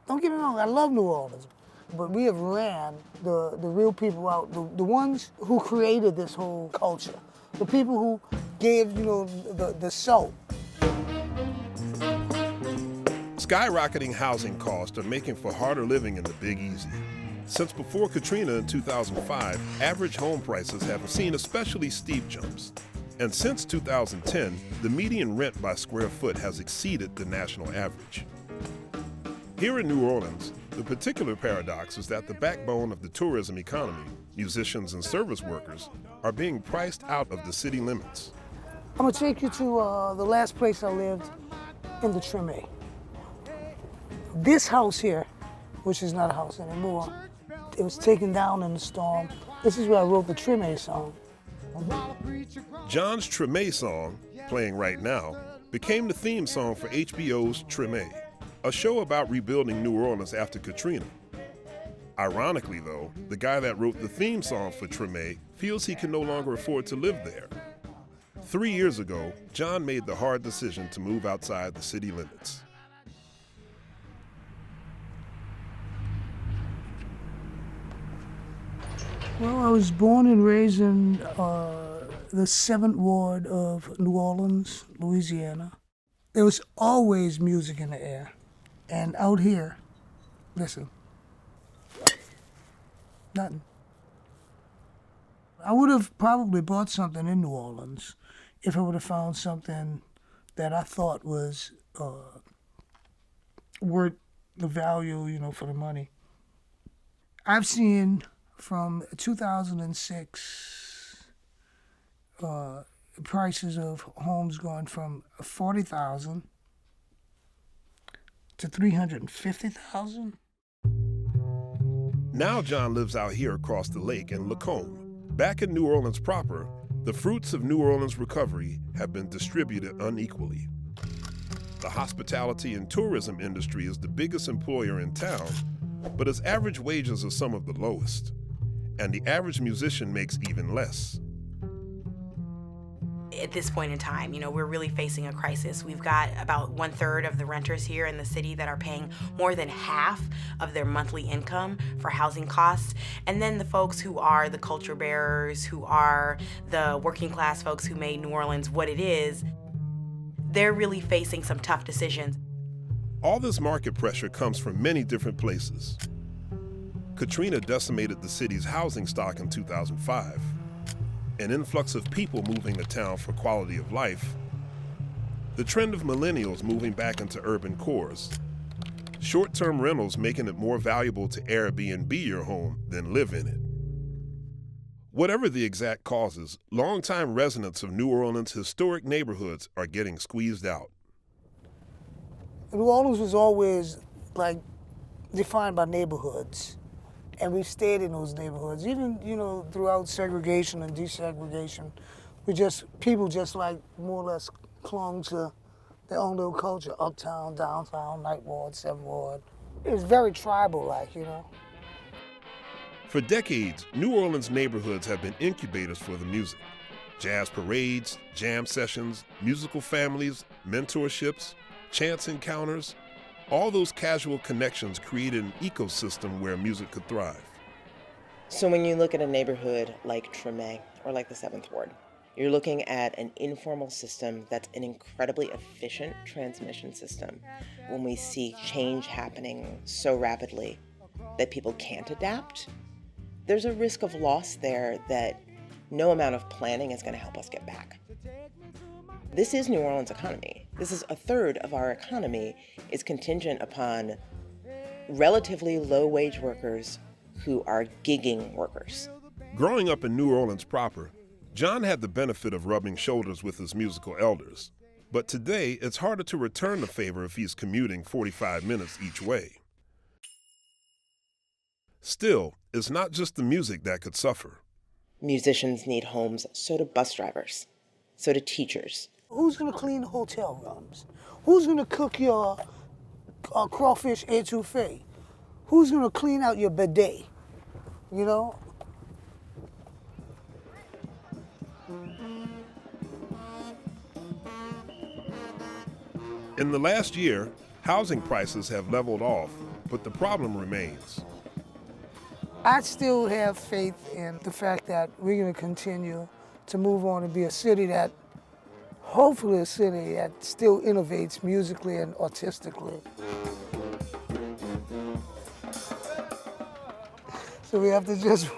Don't get me wrong, I love New Orleans, but we have ran the real people out, the ones who created this whole culture, the people who gave, the soul. Skyrocketing housing costs are making for harder living in the Big Easy. Since before Katrina in 2005, average home prices have seen especially steep jumps. And since 2010, the median rent by square foot has exceeded the national average. Here in New Orleans, the particular paradox is that the backbone of the tourism economy, musicians and service workers, are being priced out of the city limits. I'm gonna take you to the last place I lived, in the Treme. This house here, which is not a house anymore, it was taken down in the storm. This is where I wrote the Treme song. John's Treme song, playing right now, became the theme song for HBO's Treme, a show about rebuilding New Orleans after Katrina. Ironically, though, the guy that wrote the theme song for Treme feels he can no longer afford to live there. 3 years ago, John made the hard decision to move outside the city limits. Well, I was born and raised in the 7th Ward of New Orleans, Louisiana. There was always music in the air. And out here, listen, nothing. I would have probably bought something in New Orleans if I would have found something that I thought was worth the value, for the money. I've seen from 2006 prices of homes going from $40,000 to $350,000. Now John lives out here across the lake in Lacombe. Back in New Orleans proper, the fruits of New Orleans recovery have been distributed unequally. The hospitality and tourism industry is the biggest employer in town, but its average wages are some of the lowest, and the average musician makes even less. At this point in time, we're really facing a crisis. We've got about 1/3 of the renters here in the city that are paying more than half of their monthly income for housing costs. And then the folks who are the culture bearers, who are the working class folks who made New Orleans what it is, they're really facing some tough decisions. All this market pressure comes from many different places. Katrina decimated the city's housing stock in 2005. An influx of people moving to town for quality of life, the trend of millennials moving back into urban cores, short-term rentals making it more valuable to Airbnb your home than live in it. Whatever the exact causes, longtime residents of New Orleans' historic neighborhoods are getting squeezed out. New Orleans was always defined by neighborhoods. And we've stayed in those neighborhoods, even, throughout segregation and desegregation. People more or less clung to their own little culture, uptown, downtown, Ninth Ward, 7th Ward. It was very tribal-like, For decades, New Orleans neighborhoods have been incubators for the music. Jazz parades, jam sessions, musical families, mentorships, chance encounters. All those casual connections created an ecosystem where music could thrive. So when you look at a neighborhood like Treme or like the 7th Ward, you're looking at an informal system that's an incredibly efficient transmission system. When we see change happening so rapidly that people can't adapt, there's a risk of loss there that no amount of planning is going to help us get back. This is New Orleans' economy. This is 1/3 of our economy is contingent upon relatively low-wage workers who are gigging workers. Growing up in New Orleans proper, John had the benefit of rubbing shoulders with his musical elders. But today, it's harder to return the favor if he's commuting 45 minutes each way. Still, it's not just the music that could suffer. Musicians need homes, so do bus drivers, so do teachers. Who's gonna clean the hotel rooms? Who's gonna cook your crawfish etouffee? Who's gonna clean out your bidet? In the last year, Housing prices have leveled off, but the problem remains. I still have faith in the fact that we're going to continue to move on and be a city that, hopefully a city that still innovates musically and artistically. So we have to just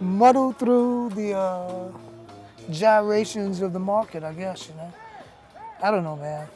muddle through the gyrations of the market, I guess, you know. I don't know, man.